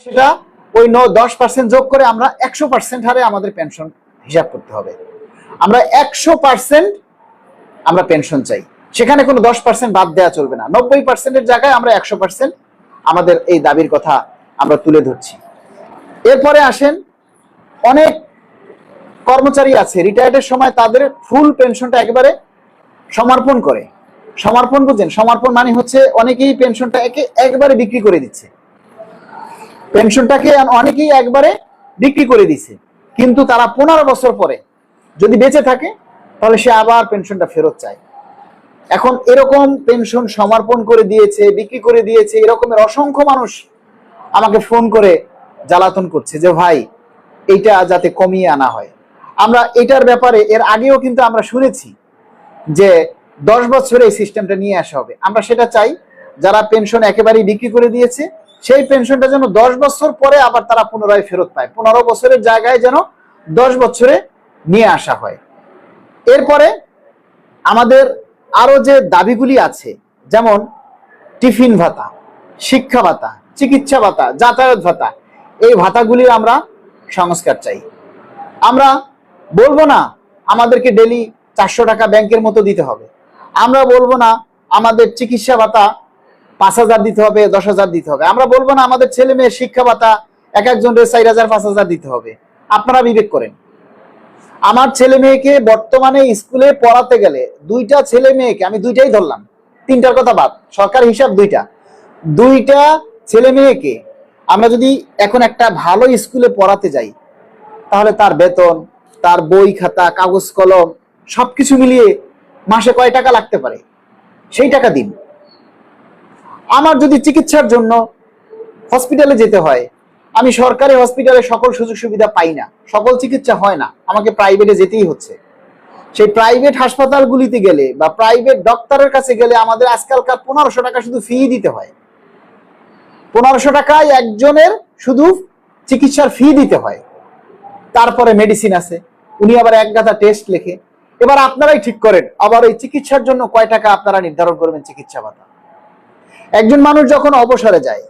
সেটা ওই 10% যোগ করে আমরা 100% হারে আমাদের পেনশন হিসাব করতে হবে। আমরা 100% আমরা পেনশন চাই, সেখানে কোনো 10% বাদ দেওয়া চলবে না। 90%-এর জায়গায় আমরা 100% আমাদের এই দাবির কথা আমরা তুলে ধরছি। এরপরে আসেন, অনেক কর্মচারী আছে রিটায়ার্ডের সময় তাদের ফুল পেনশনটা একেবারে সমর্পণ করে। সমর্পণ বুঝেন? সমর্পণ মানে হচ্ছে অনেকেই পেনশনটা একবারে বিক্রি করে দিচ্ছে, পেনশনটাকে অনেকেই একবারে বিক্রি করে দিচ্ছে, কিন্তু তারা 15 বছর পরে যদি বেঁচে থাকে তাহলে সে আবার পেনশনটা ফেরত চায়। এখন এরকম পেনশন সমর্পণ করে দিয়েছে, বিক্রি করে দিয়েছে, এরকমের অসংখ্য মানুষ আমাকে ফোন করে জ্বালাতন করছে যে ভাই এইটা যাতে কমিয়ে আনা হয়। আমরা এটার ব্যাপারে এর আগেও কিন্তু আমরা শুনেছি যে 10 বছরে এই সিস্টেমটা নিয়ে আসা হবে। আমরা সেটা চাই, যারা পেনশন একেবারেই বিক্রি করে দিয়েছে সেই পেনশনটা যেন 10 বছর পরে আবার তারা পুনরায় ফেরত পায়। 15 বছরের জায়গায় যেন 10 বছরে নিয়ে আসা হয়। এরপরে আমাদের আরো যে দাবিগুলি আছে, যেমন টিফিন ভাতা, শিক্ষা ভাতা, চিকিৎসা ভাতা, যাতায়াত ভাতা, এই ভাতাগুলির আমরা সংস্কার চাই। আমরা বলবো না আমাদেরকে ডেলি 400 টাকা ব্যাংকের মতো দিতে হবে, আমরা বলবো না আমাদের চিকিৎসা ভাতা 5,000 দিতে হবে, 10,000 দিতে হবে, আমরা বলবো না আমাদের ছেলে মেয়ের শিক্ষা ভাতা এক একজনের 4,000 5,000 দিতে হবে। আপনারা বিবেক করেন, আমার ছেলে মেয়েকে বর্তমানে স্কুলে পড়াতে গেলে, দুইটা ছেলে মেয়েকে, আমি দুইটাই ধরলাম, তিনটার কথা বাদ, সরকার হিসাব দুইটা ছেলে মেয়েকে আমরা যদি এখন একটা ভালো স্কুলে পড়াতে যাই তাহলে তার বেতন, তার বই খাতা, কাগজ কলম সবকিছু মিলিয়ে মাসে কয় টাকা লাগতে পারে সেই টাকা দিন। আমার যদি চিকিৎসার জন্য হসপিটালে যেতে হয়, আমি সরকারি হসপিটালে সকল সুযোগ সুবিধা পাই না, সকল চিকিৎসা হয় না, আমাকে প্রাইভেটে যেতেই হচ্ছে। সেই প্রাইভেট হাসপাতালগুলিতে গেলে বা প্রাইভেট ডক্টরের কাছে গেলে আমাদের আজকালকার 1500 টাকা শুধু ফি দিতে হয়। 1500 টাকায় একজনের শুধু চিকিৎসার ফি দিতে হয়। তারপরে মেডিসিন আছে, উনি আবার এক গাদা টেস্ট লেখে। এবার আপনারাই ঠিক করেন আবার ওই চিকিৎসার জন্য কয় টাকা আপনারা নির্ধারণ করবেন চিকিৎসা ভাতা। একজন মানুষ যখন অবসরে যায়,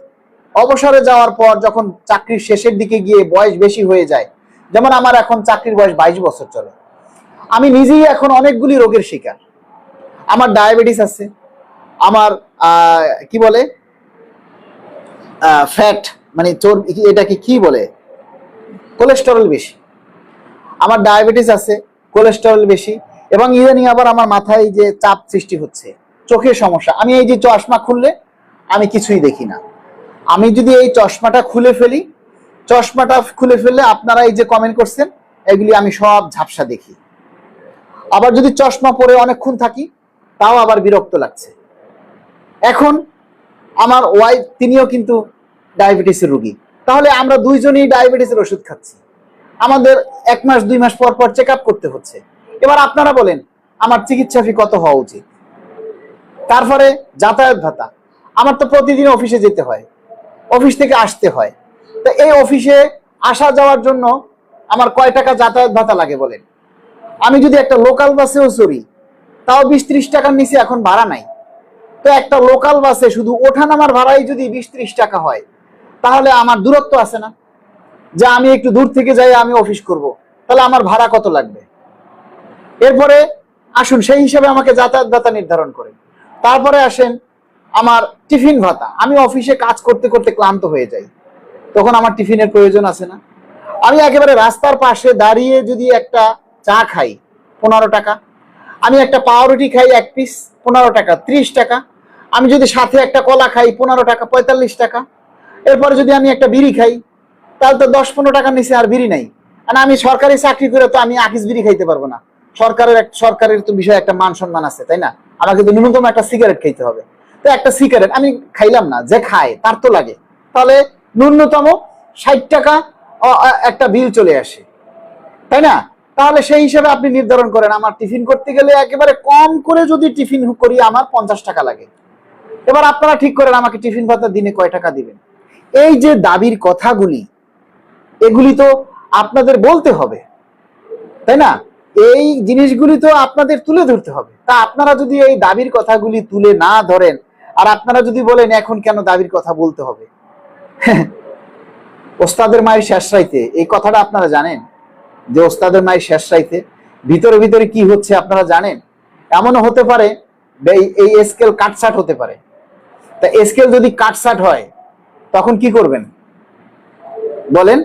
অবসরে যাওয়ার পর যখন চাকরির শেষের দিকে গিয়ে বয়স বেশি হয়ে যায়, যেমন আমার এখন চাকরির বয়স 22 বছর চলে, আমি নিজেই এখন অনেকগুলি রোগের শিকার। আমার ডায়াবেটিস আছে, আমার কি বলে ফ্যাট মানে এটাকে কি বলে, কোলেস্টেরল বেশি, আমার ডায়াবেটিস আছে, কোলেস্টেরল বেশি, এবং ইদানিং আবার আমার মাথায় যে চাপ সৃষ্টি হচ্ছে, চোখের সমস্যা। আমি এই যে চশমা খুললে আমি কিছুই দেখি না, আমি যদি এই চশমাটা খুলে ফেললে আপনারা এই যে কমেন্ট করছেন এগুলি আমি সব ঝাপসা দেখি। আবার যদি চশমা পরে অনেকক্ষণ থাকি তাও আবার বিরক্ত লাগছে। এখন আমার ওয়াইফ, তিনিও কিন্তু ডায়াবেটিসের রোগী, তাহলে আমরা দুইজনই ডায়াবেটিসের ওষুধ খাচ্ছি, আমাদের 1 মাস 2 মাস পর পর চেক আপ করতে হচ্ছে। এবার আপনারা বলেন আমার চিকিৎসা ফি কত হওয়া উচিত? তারপরে যাতায়াত ভাতা, আমার তো প্রতিদিন অফিসে যেতে হয়, অফিস থেকে আসতে হয়, তো এই অফিসে আসা যাওয়ার জন্য আমার কয় টাকা যাতায়াত ভাতা লাগে বলেন? আমি যদি একটা লোকাল বাসেও চড়ি তাও 20-30 টাকার নিচে এখন ভাড়া নাই। তো একটা লোকাল বাসে শুধু ওঠা নামার ভাড়াই যদি 20-30 টাকা হয়, তাহলে আমার দূরত্ব আছে না, যে আমি একটু দূর থেকে যাই আমি অফিস করব, তাহলে আমার ভাড়া কত লাগবে? এরপরে আসুন সেই হিসাবে আমাকে যাতায়াত ভাতা নির্ধারণ করেন। তারপরে আসেন আমার টিফিন ভাতা, আমি অফিসে কাজ করতে করতে ক্লান্ত হয়ে যাই, তখন আমার টিফিনের প্রয়োজন আছে না? আমি একেবারে রাস্তার পাশে দাঁড়িয়ে যদি একটা চা খাই 15 টাকা, আমি একটা পাউরুটি খাই 1 পিস 15 টাকা 30 টাকা, আমি যদি সাথে একটা কলা খাই 15 টাকা 45 টাকা, এরপরে যদি আমি একটা বিড়ি খাই তাহলে তো 10-15 টাকার নিচে আর বিড়ি নাই। মানে আমি সরকারি চাকরি করে তো আমি আকিস বিড়ি খাইতে পারবো না, সরকারের তো বিষয়ে একটা মান সম্মান আছে, তাই না? আমাকে তো ন্যূনতম একটা সিগারেট খাইতে হবে, তো একটা সিগারেট আমি খাইলাম না, যে খায় তার তো লাগে, তাহলে ন্যূনতম 60 টাকা একটা বিল চলে আসে, তাই না? তাহলে সেই হিসাবে আপনি নির্ধারণ করেন আমার টিফিন করতে গেলে একেবারে কম করে যদি টিফিন করি আমার 50 টাকা লাগে। এবার আপনারা ঠিক করেন আমাকে টিফিন ভাতা দিনে কয় টাকা দিবেন। এই যে দাবির কথাগুলি, এগুলি তো আপনাদের বলতে হবে, তাই না? এই জিনিসগুলি তো আপনাদের তুলে ধরতে হবে। তা আপনারা যদি এই দাবির কথাগুলি তুলে না ধরেন আর আপনারা যদি বলেন এখন কেন দাবির কথা বলতে হবে, ওস্তাদের মায়ের শেষ রাইতে, এই কথাটা আপনারা জানেন যে ওস্তাদের মায়ের শেষ রাইতে ভিতরে ভিতরে কি হচ্ছে আপনারা জানেন? এমনও হতে পারে এই স্কেল কাটছাট হতে পারে। তা স্কেল যদি কাটছাট হয় তখন কি করবেন বলেন?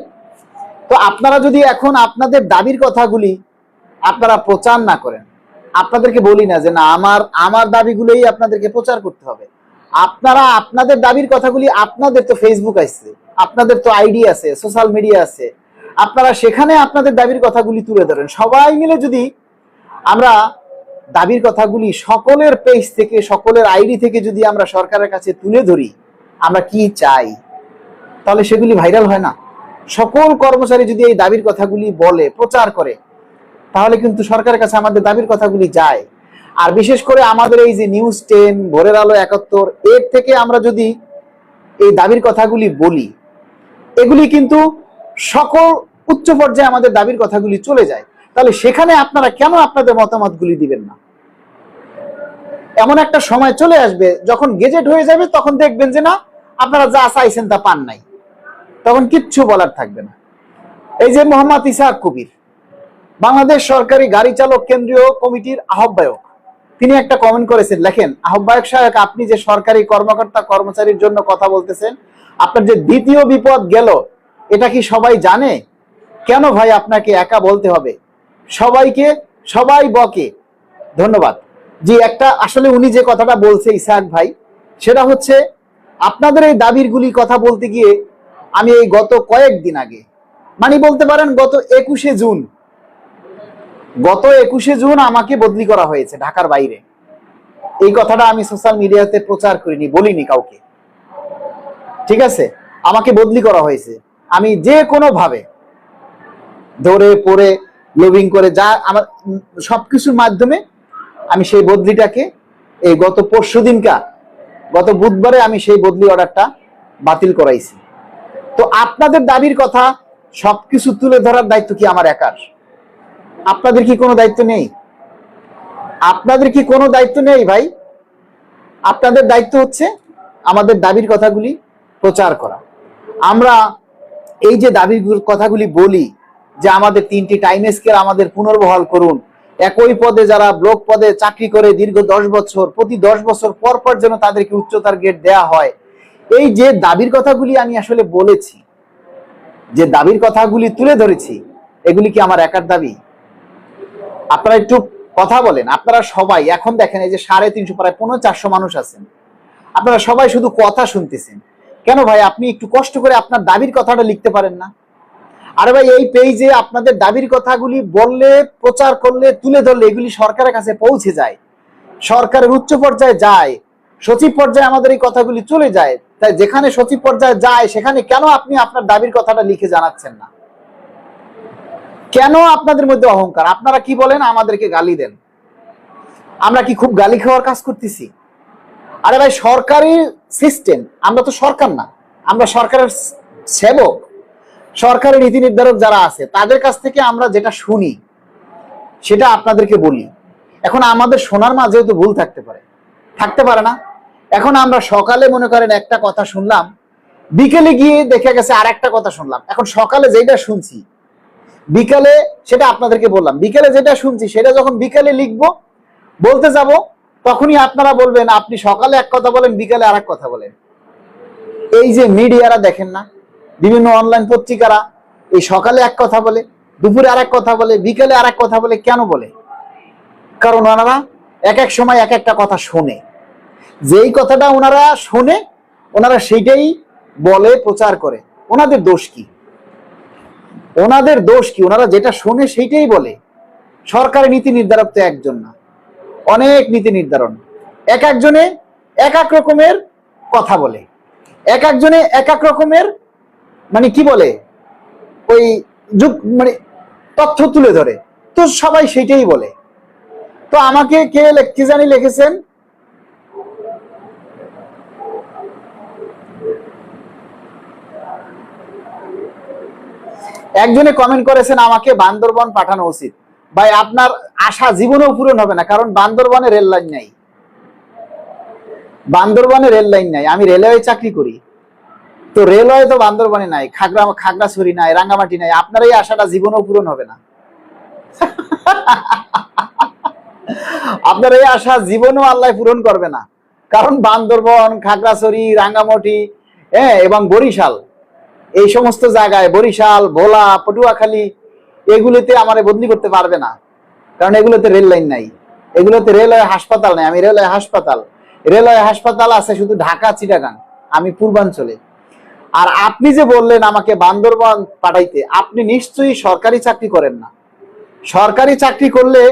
তো আপনারা যদি এখন আপনাদের দাবির কথাগুলি আপনারা প্রচার না করেন, আপনাদেরকে বলি না যে না আমার দাবিগুলোই আপনাদেরকে প্রচার করতে হবে, আপনারা আপনাদের দাবির কথাগুলি, আপনাদের তো ফেসবুক আছে, আপনাদের তো আইডি আছে, সোশ্যাল মিডিয়া আছে, আপনারা সেখানে আপনাদের দাবির কথাগুলি তুলে ধরেন। সবাই মিলে যদি আমরা দাবির কথাগুলি সকলের পেজ থেকে, সকলের আইডি থেকে যদি আমরা সরকারের কাছে তুলে ধরি আমরা কি চাই, তাহলে সেগুলি ভাইরাল হয় না? সকল কর্মচারী যদি এই দাবির কথাগুলি বলে, প্রচার করে, তাহলে কিন্তু সরকারের কাছে আমাদের দাবির কথাগুলি যায়। আর বিশেষ করে আমাদের এই যে নিউজ 10, ভোরের আলো 71, এর থেকে আমরা যদি এই দাবির কথাগুলি বলি, এগুলি কিন্তু সকল উচ্চ পর্যায়ে আমাদের দাবির কথাগুলি চলে যায়। তাহলে সেখানে আপনারা কেন আপনাদের মতামতগুলি দিবেন না? এমন একটা সময় চলে আসবে যখন গেজেট হয়ে যাবে, তখন দেখবেন যে না, আপনারা যা চাইছেন তা পান নাই, তখন কিচ্ছু বলার থাকবে না। এই যে মোহাম্মদ ইসহাক কবির, বাংলাদেশ সরকারি গাড়ি চালক কেন্দ্রীয় কমিটির আহ্বায়ক, তিনি একটা কমেন্ট করেছেন, লেখেন, আহ্বায়ক সাহেব, আপনি যে সরকারি কর্মকর্তা কর্মচারীর জন্য কথা বলতেছেন, আপনার যে দ্বিতীয় বিপদ গেল, এটা কি সবাই জানে? কেন ভাই আপনাকে একা বলতে হবে? সবাই বকে। ধন্যবাদ। জি, একটা আসলে উনি যে কথাটা বলছে ইসহাক ভাই, সেটা হচ্ছে আপনাদের এই দাবিরগুলি কথা বলতে গিয়ে আমি এই গত কয়েকদিন আগে, মানে বলতে পারেন গত 21শে জুন আমাকে বদলি করা হয়েছে ঢাকার বাইরে। এই কথাটা আমি সোশ্যাল মিডিয়াতে প্রচার করিনি, বলিনি কাউকে, ঠিক আছে? আমাকে বদলি করা হয়েছে। আমি যে কোনো ভাবে ধরে পড়ে লবিং করে যা আমার সবকিছুর মাধ্যমে আমি সেই বদলিটাকে এই গত গত বুধবারে আমি সেই বদলি অর্ডারটা বাতিল করাইছি। তো আপনাদের দাবির কথা সবকিছু তুলে ধরার দায়িত্ব কি আমার একার? আপনাদের কি কোনো দায়িত্ব নেই? আপনাদের কি কোনো দায়িত্ব নেই ভাই? আপনাদের দায়িত্ব হচ্ছে আমাদের দাবির কথাগুলি প্রচার করা। আমরা এই যে দাবির কথাগুলি বলি যে আমাদের 3টি টাইম স্কেল আমাদের পুনর্বহাল করুন, একই পদে যারা ব্লক পদে চাকরি করে দীর্ঘ 10 বছর, প্রতি 10 বছর পর পর যেন তাদেরকে উচ্চতার গ্রেড দেয়া হয়, এই যে দাবির কথাগুলি আমি আসলে বলেছি, যে দাবির কথাগুলি তুলে ধরেছি, এগুলি কি আমার একার দাবি? আপনারা একটু কথা বলেন। আপনারা সবাই এখন দেখেন এই যে 350 প্রায় 450 মানুষ আছেন, আপনারা সবাই শুধু কথা শুনতেছেন। কেন ভাই আপনি একটু কষ্ট করে আপনার দাবির কথাটা লিখতে পারেন না? আরে ভাই, এই পেজে আপনাদের দাবির কথাগুলি বললে, প্রচার করলে, তুলে ধরলে এগুলি সরকারের কাছে পৌঁছে যায়, সরকারের উচ্চ পর্যায়ে যায়, সচিব পর্যায়ে আমাদের এই কথাগুলি চলে যায়। তাই যেখানে সচিব পর্যায়ে যায় সেখানে কেন আপনি আপনার দাবির কথাটা লিখে জানাচ্ছেন না? কেন আপনাদের মধ্যে অহংকার? আপনারা কি বলেন, আমাদেরকে গালি দেন। আমরা কি খুব গালি খাওয়ার কাজ করতেছি? আরে ভাই, সরকারি সিস্টেম, আমরা তো সরকার না, আমরা সরকারের সেবক। সরকারি নীতি নির্ধারক যারা আছে তাদের কাছ থেকে আমরা যেটা শুনি সেটা আপনাদেরকে বলি। এখন আমাদের শোনার মাঝেও তো ভুল থাকতে পারে না? এখন আমরা সকালে মনে করেন একটা কথা শুনলাম, বিকেলে গিয়ে দেখে গেছে আর একটা কথা শুনলাম। এখন সকালে যেটা শুনছি বিকালে সেটা আপনাদেরকে বললাম, বিকেলে যেটা শুনছি সেটা যখন বিকালে লিখবো, বলতে যাব, তখনই আপনারা বলবেন আপনি সকালে এক কথা বলেন, বিকালে আর এক কথা বলেন। এই যে মিডিয়ারা দেখেন না, বিভিন্ন অনলাইন পত্রিকারা এই সকালে এক কথা বলে, দুপুরে আর এক কথা বলে, বিকেলে আর এক কথা বলে। কেন বলে? কারণ ওনারা এক এক সময় এক একটা কথা শোনে, যেই কথাটা ওনারা শোনে ওনারা সেইটাই বলে, প্রচার করে। ওনাদের দোষ কি? ওনারা যেটা শোনে সেইটাই বলে। সরকারি নীতি নির্ধারক তো একজন না, অনেক নীতি নির্ধারণ। এক একজনে এক এক রকমের কথা বলে, এক একজনে এক এক রকমের মানে কি বলে, ওই মানে তথ্য তুলে ধরে, তো সবাই সেইটাই বলে। তো আমাকে কি জানি লিখেছেন, একজনে কমেন্ট করেছেন আমাকে বান্দরবন পাঠানো উচিত। ভাই, আপনার আশা জীবনেও পূরণ হবে না, কারণ বান্দরবনে রেল লাইন নাই। আমি রেলওয়ে চাকরি করি, তো রেলওয়ে তো বান্দরবানে নাই, খাগড়াছড়ি নাই, রাঙ্গামাটি নাই, আপনার এই আশাটা জীবনেও পূরণ হবে না। আপনার এই আশা জীবনেও আল্লাহ পূরণ করবে না, কারণ বান্দরবন, খাগড়াছড়ি, রাঙ্গামাটি, হ্যাঁ, এবং বরিশাল, এই সমস্ত জায়গায়, বরিশাল, ভোলা, পটুয়াখালী, এগুলোতে আমারে বদলি করতে পারবে না, কারণ এগুলোতে রেল লাইন নাই, এগুলোতে রেলওয়ে হাসপাতাল নাই। আমি রেলওয়ে হাসপাতাল আছে শুধু ঢাকা, চিটাগাং, আমি পূর্বাঞ্চলে। আর আপনি যে বললেন আমাকে বান্দরবান পাঠাইতে, আপনি নিশ্চয়ই সরকারি চাকরি করেন না। সরকারি চাকরি করলে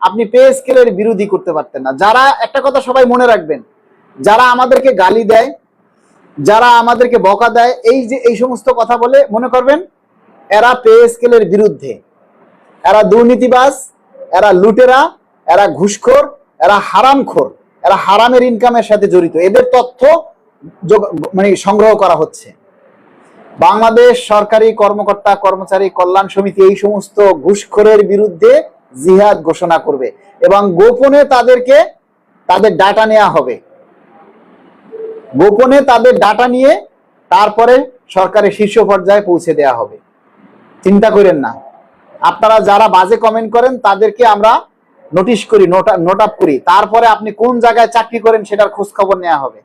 আপনি পে স্কেলের বিরোধী করতে পারতেন না। যারা, একটা কথা সবাই মনে রাখবেন, যারা আমাদেরকে গালি দেয়, যারা আমাদেরকে বকা দেয়, এই যে এই সমস্ত কথা বলে, মনে করবেন এরা পে স্কেলের বিরুদ্ধে, এরা দুর্নীতিবাজ, এরা লুটেরা, এরা ঘুষখোর, এরা হারামখোর, এরা হারামের ইনকামের সাথে জড়িত। এদের তথ্য মানে সংগ্রহ করা হচ্ছে। বাংলাদেশ সরকারি কর্মকর্তা কর্মচারী কল্যাণ সমিতি এই সমস্ত ঘুষখোরের বিরুদ্ধে জিহাদ ঘোষণা করবে এবং গোপনে তাদেরকে তাদের ডাটা নেওয়া হবে। গোপনে তাদের ডাটা নিয়ে তারপরে সরকারের শীর্ষ পর্যায়ে পৌঁছে দেওয়া হবে। চিন্তা করেন না। আপনারা যারা বাজে কমেন্ট করেন তাদেরকে আমরা নোটিশ করি, নোট আপ করি, তারপরে আপনি কোন জায়গায় চাকরি করেন সেটার খোঁজ খবর নেওয়া হবে।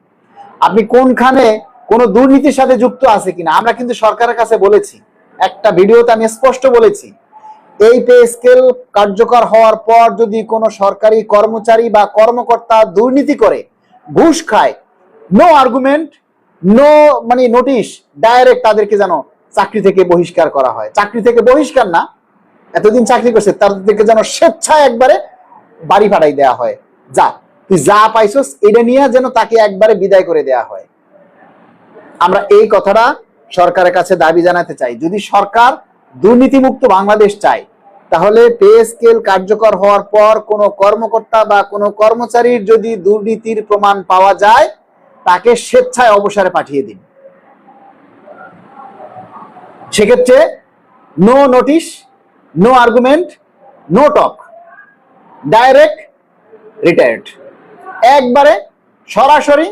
আপনি কোনখানে কোনো দুর্নীতির সাথে যুক্ত আছে কিনা। আমরা কিন্তু সরকারের কাছে বলেছি, একটা ভিডিওতে আমি স্পষ্ট বলেছি, এই পে স্কেল কার্যকর হওয়ার পর যদি কোনো সরকারি কর্মচারী বা কর্মকর্তা দুর্নীতি করে, ঘুষ খায়, নো আর্গুমেন্ট, নো মানে নোটিশ, ডাইরেক্ট তাদেরকে যেন চাকরি থেকে বহিষ্কার করা হয়। চাকরি থেকে বহিষ্কার না, এতদিন চাকরি করছে তাদেরকে যেন স্বেচ্ছায় একবারে বাড়ি পাঠাই দেওয়া হয়। যা তুই যা পাইছস এটা নিয়ে যেন তাকে একবারে বিদায় করে দেওয়া হয়। আমরা এই কথাটা সরকারের কাছে দাবি জানাতে চাই। যদি সরকার দুর্নীতিমুক্ত বাংলাদেশ চায়, তাহলে পে স্কেল কার্যকর হওয়ার পর কোনো কর্মকর্তা বা কোনো কর্মচারীর যদি দুর্নীতির প্রমাণ পাওয়া যায়, তাকে স্বেচ্ছায় অবসরে পাঠিয়ে দিন। সেক্ষেত্রে no notice, no argument, no talk, direct retired, একবারে সরাসরি